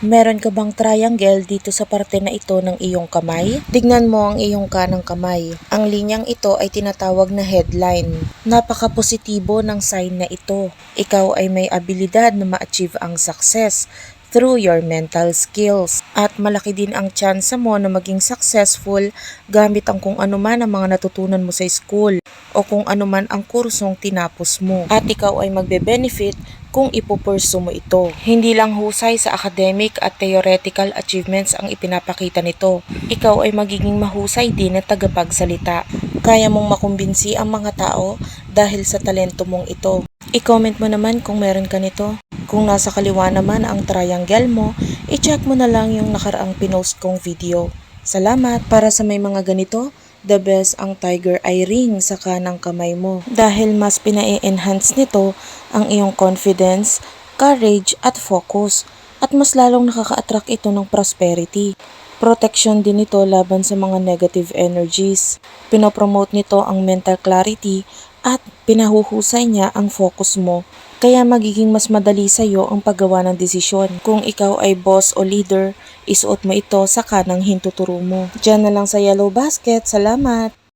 Meron ka bang triangle dito sa parte na ito ng iyong kamay? Tignan mo ang iyong kanang kamay. Ang linyang ito ay tinatawag na headline. Napaka-positibo ng sign na ito. Ikaw ay may abilidad na ma-achieve ang success through your mental skills. At malaki din ang tsansa mo na maging successful gamit ang kung ano man ang mga natutunan mo sa school o kung ano man ang kursong tinapos mo. At ikaw ay magbe-benefit kung ipupursu mo ito. Hindi lang husay sa academic at theoretical achievements ang ipinapakita nito. Ikaw ay magiging mahusay din na tagapagsalita. Kaya mong makumbinsi ang mga tao dahil sa talento mong ito. I-comment mo naman kung meron ka nito. Kung nasa kaliwa naman ang triangle mo, i-check mo na lang yung nakaraang pinost kong video. Salamat! Para sa may mga ganito, the best ang tiger eye ring sa kanang kamay mo dahil mas pina-enhance nito ang iyong confidence, courage at focus at mas lalong nakaka-attract ito ng prosperity. Protection din ito laban sa mga negative energies. Pinopromote nito ang mental clarity at pinahuhusay niya ang focus mo. Kaya magiging mas madali sa iyo ang paggawa ng desisyon. Kung ikaw ay boss o leader, isuot mo ito sa kanang hintuturo mo. Diyan na lang sa yellow basket. Salamat!